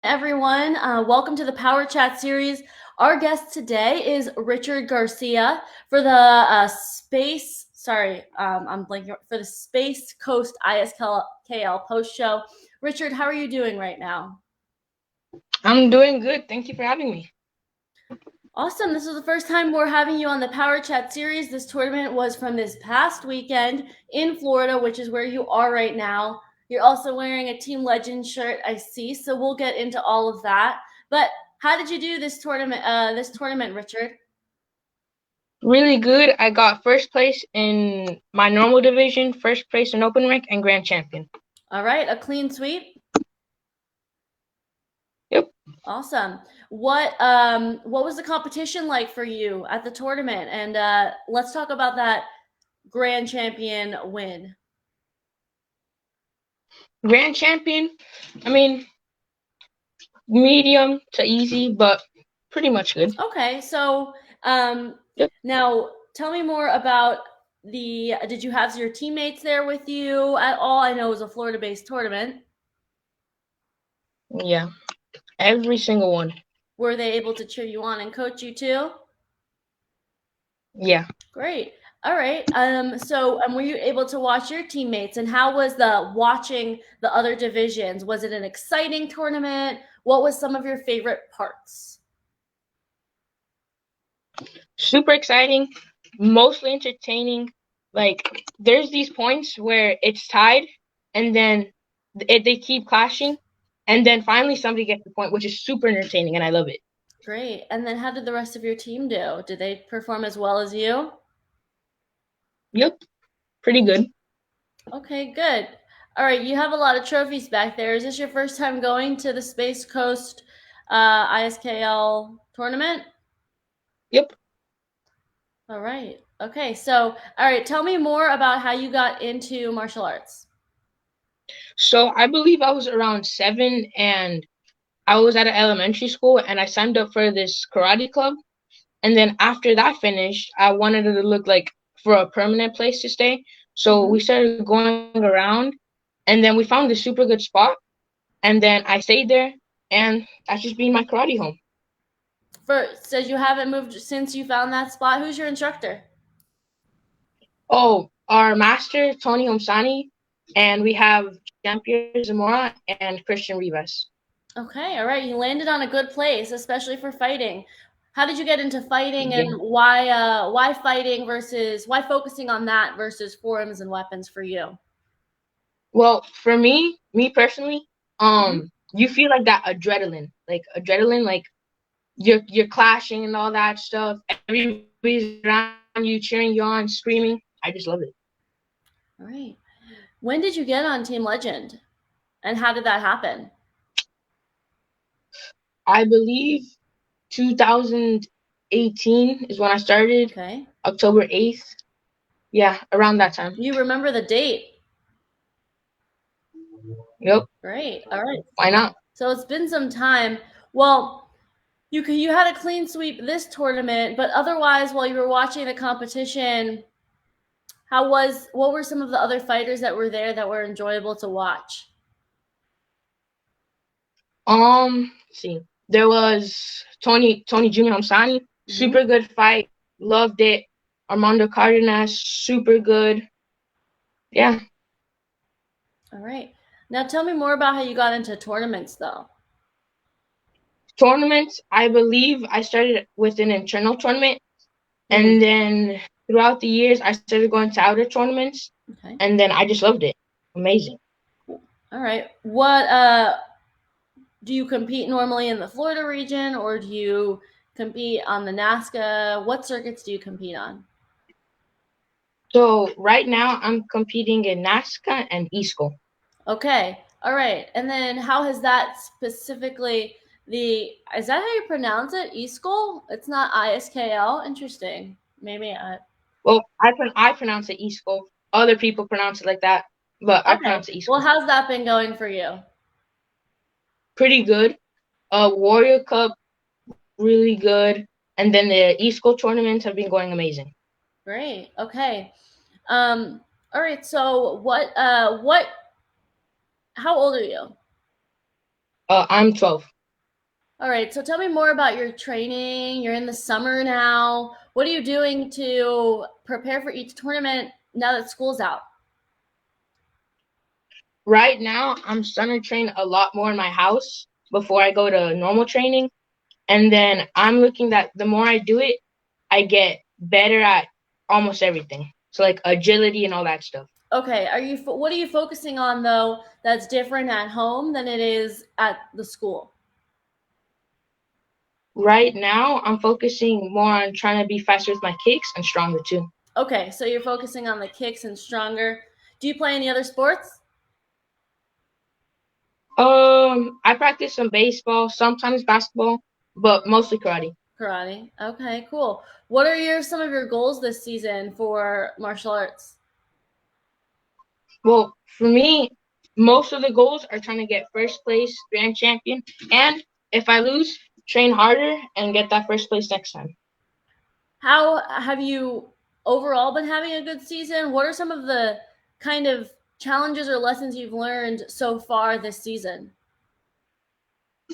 Everyone. Welcome to the Power Chat series. Our guest today is Richard Garcia for the Space. Sorry, I'm blanking for the Space Coast ISKL post show. Richard, how are you doing right now? I'm doing good. Thank you for having me. Awesome. This is the first time we're having you on the Power Chat series. This tournament was from this past weekend in Florida, which is where you are right now. You're also wearing a Team Legend shirt, I see. So we'll get into all of that. But how did you do this tournament? Richard. Really good. I got first place in my normal division, first place in open rank, and grand champion. All right, a clean sweep. Yep. Awesome. What was the competition like for you at the tournament? And let's talk about that grand champion win. Grand champion, I mean, medium to easy, but pretty much good. Okay, so Yep. now tell me more about the. Did you have your teammates there with you at all? I know it was a Florida-based tournament. Yeah. Every single one. Were they able to cheer you on and coach you too? Yeah. Great. All right. Were you able to watch your teammates, and how was the watching the other divisions? Was it an exciting tournament? What was some of your favorite parts? Super exciting, mostly entertaining. Like, there's these points where it's tied, and then they keep clashing, and then finally somebody gets the point, which is super entertaining, and I love it. Great. And then how did the rest of your team do? Did they perform as well as you? Yep. Pretty good. Okay, good. All right, you have a lot of trophies back there. Is this your first time going to the Space Coast ISKL tournament? Yep. All right. Okay, so, all right, tell me more about how you got into martial arts. So I believe I was around 7 and I was at an elementary school and I signed up for this karate club. And then after that finished, I wanted to look like for a permanent place to stay. So we Mm-hmm. started going around and then we found a super good spot. And then I stayed there and that's just been my karate home. Says you haven't moved since you found that spot. Who's your instructor? Oh, our master, Tony Homsani, and we have Jean-Pierre Zamora and Christian Rivas. Okay, all right. You landed on a good place, especially for fighting. How did you get into fighting, Yeah. and why fighting versus why focusing on that versus forums and weapons for you? Well, for me personally, Mm-hmm. you feel like that adrenaline, like you're clashing and all that stuff. Everybody's around you, cheering you on, screaming. I just love it. All right. When did you get on Team Legend, and how did that happen? I believe 2018 is when I started, Okay. October 8th. Yeah, around that time. You remember the date? Yep. Great. All right. Why not? So it's been some time. Well, you had a clean sweep this tournament, but otherwise, while you were watching the competition, what were some of the other fighters that were there that were enjoyable to watch? Let's see. There was Tony Junior Hamsani, Mm-hmm. super good fight, loved it. Armando Cardenas, super good. Yeah, All right. Now tell me more about how you got into tournaments, though. tournaments. I believe I started with an internal tournament, Mm, and then throughout the years, I started going to outer tournaments, okay. and then I just loved it. Amazing. All right. What do you compete normally in the Florida region, or do you compete on the NASCA? What circuits do you compete on? So right now, I'm competing in NASCA and ESCO. Okay. All right. And then how has that specifically the is that how you pronounce it? E school? It's not ISKL. Interesting. Maybe I Well, I pronounce it ESCO. Other people pronounce it like that, but I Okay. pronounce it Well, ESCO. how's that been going for you? Pretty good. Warrior Cup, really good. And then the ESCO tournaments have been going amazing. Great. Okay. All right. So what how old are you? I'm 12. All right, so tell me more about your training. You're in the summer now. What are you doing to prepare for each tournament now that school's out? Right now, I'm starting to train a lot more in my house before I go to normal training. And then I'm looking that the more I do it, I get better at almost everything. So like agility and all that stuff. Okay, what are you focusing on though that's different at home than it is at the school? Right now, I'm focusing more on trying to be faster with my kicks and stronger too. Okay, so you're focusing on the kicks and stronger. Do you play any other sports? I practice some baseball, sometimes basketball, but mostly karate. Karate. Okay, cool. What are some of your goals this season for martial arts? Well, for me, most of the goals are trying to get first place, grand champion, and if I lose, train harder and get that first place next time. How have you overall been having a good season? What are some of the kind of challenges or lessons you've learned so far this season?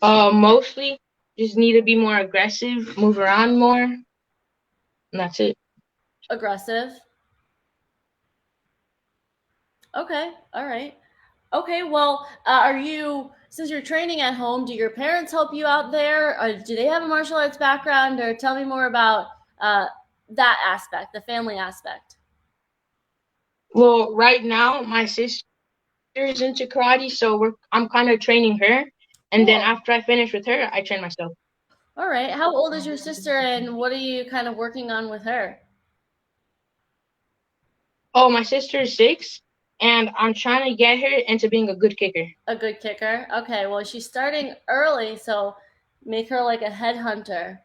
Mostly just need to be more aggressive, move around more, and that's it. Aggressive. Okay, all right. Okay, well, since you're training at home, do your parents help you out there? Or do they have a martial arts background? Or tell me more about uh, that aspect, the family aspect. Well, right now my sister is into karate, so I'm kind of training her, and then Cool. after I finish with her, I train myself. All right. How old is your sister and what are you kind of working on with her? Oh, my sister is 6, and I'm trying to get her into being a good kicker. A good kicker. Okay, well, she's starting early, so make her like a headhunter.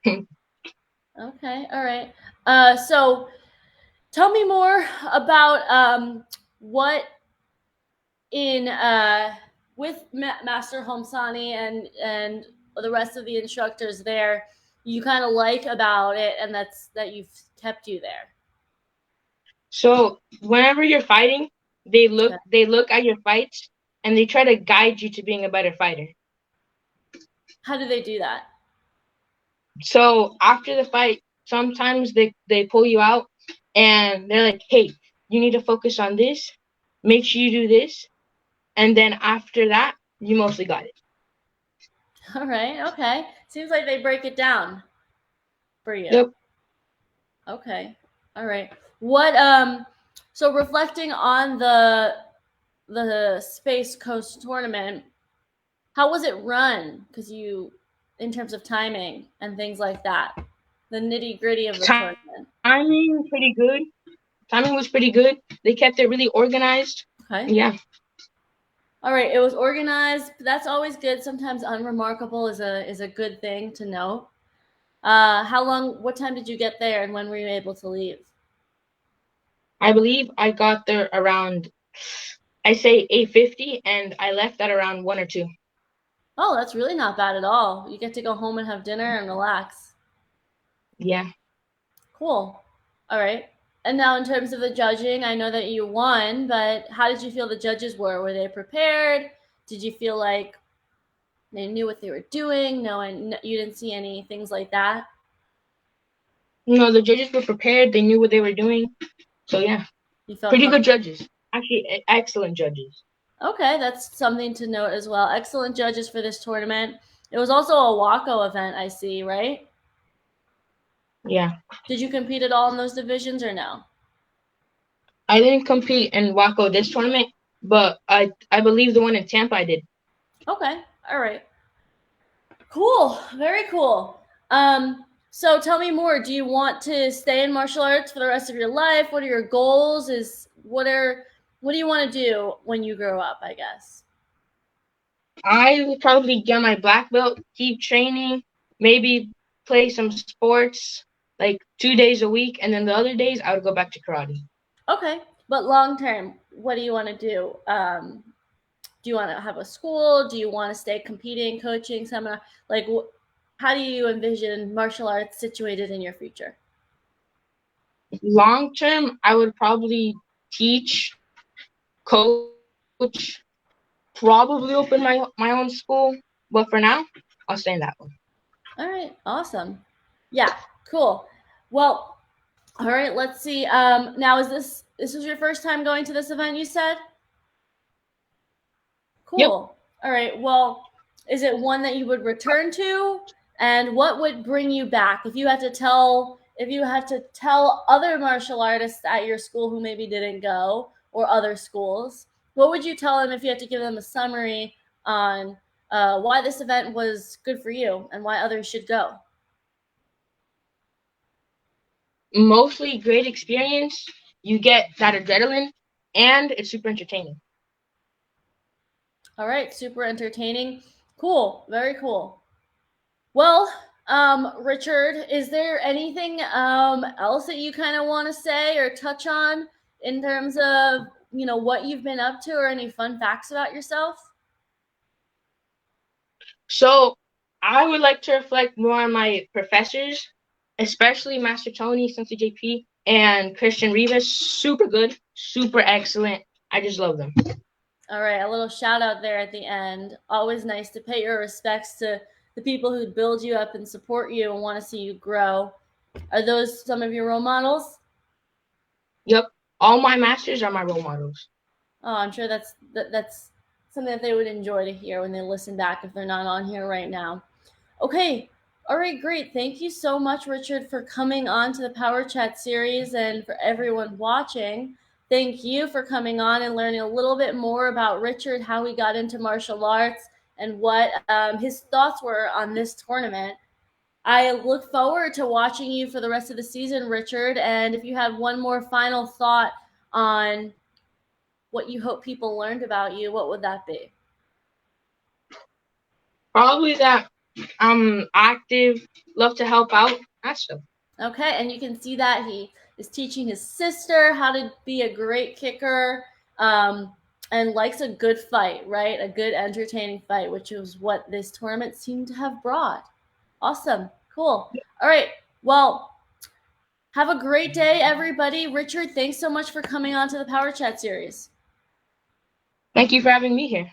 Okay, all right. So tell me more about what in with Master Homsani and the rest of the instructors there you kind of like about it, and that you've kept you there. So whenever you're fighting, they look Okay. they look at your fights and they try to guide you to being a better fighter. How do they do that? So after the fight, sometimes they pull you out and they're like, "Hey, you need to focus on this. Make sure you do this." And then after that, you mostly got it. All right. Okay. Seems like they break it down for you. Yep. Okay. All right. What so reflecting on the Space Coast tournament, how was it run? Cuz you in terms of timing and things like that. The nitty-gritty of the tournament. Timing pretty good. Timing was pretty good. They kept it really organized. Okay. Yeah. All right, it was organized. That's always good. Sometimes unremarkable is a good thing to note. How long? What time did you get there, and when were you able to leave? I believe I got there around I say 8:50 and I left at around 1 or 2. Oh, that's really not bad at all. You get to go home and have dinner and relax. Yeah. Cool. All right. And now, in terms of the judging, I know that you won, but how did you feel the judges were? Were they prepared? Did you feel like they knew what they were doing? No, and you didn't see any things like that. No, the judges were prepared. They knew what they were doing. So yeah, You felt pretty good confident. judges. Actually, excellent judges. Okay, that's something to note as well. Excellent judges for this tournament. It was also a Waco event, I see, right? Yeah. Did you compete at all in those divisions or no? I didn't compete in Waco this tournament, but I believe the one in Tampa I did. Okay, all right. Cool, very cool. So tell me more. Do you want to stay in martial arts for the rest of your life? What are your goals? What do you want to do when you grow up, I guess? I would probably get my black belt, keep training, maybe play some sports like 2 days a week, and then the other days I would go back to karate. Okay, but long term, what do you want to do? Do you want to have a school? Do you want to stay competing, coaching, seminar? Like, how do you envision martial arts situated in your future? Long term, I would probably teach, coach, probably open my own school, but for now, I'll stay in that one. All right, awesome. Yeah, cool. Well, all right, let's see. Now is this was your first time going to this event, you said? Yep. Cool. All right. Well, is it one that you would return to? And what would bring you back if you had to tell other martial artists at your school who maybe didn't go or other schools, what would you tell them if you had to give them a summary on why this event was good for you and why others should go? Mostly great experience. You get that adrenaline, and it's super entertaining. All right, super entertaining. Cool, very cool. Well, Richard, is there anything else that you kind of want to say or touch on in terms of what you've been up to or any fun facts about yourself? So I would like to reflect more on my professors, especially Master Tony, Sensei JP, and Christian Rivas. Super good, super excellent. I just love them. All right, a little shout out there at the end. Always nice to pay your respects to the people who build you up and support you and want to see you grow. Are those some of your role models? Yep. All my masters are my role models. Oh, I'm sure that's something that they would enjoy to hear when they listen back if they're not on here right now. Okay. All right, great. Thank you so much, Richard, for coming on to the Power Chat series and for everyone watching. Thank you for coming on and learning a little bit more about Richard, how he got into martial arts, and what his thoughts were on this tournament. I look forward to watching you for the rest of the season, Richard. And if you had one more final thought on what you hope people learned about you, what would that be? Probably that I'm active, love to help out, that stuff. Okay, and you can see that he is teaching his sister how to be a great kicker and likes a good fight, right? A good, entertaining fight, which is what this tournament seemed to have brought. Awesome. Cool. All right. Well, have a great day, everybody. Richard, thanks so much for coming on to the Power Chat series. Thank you for having me here.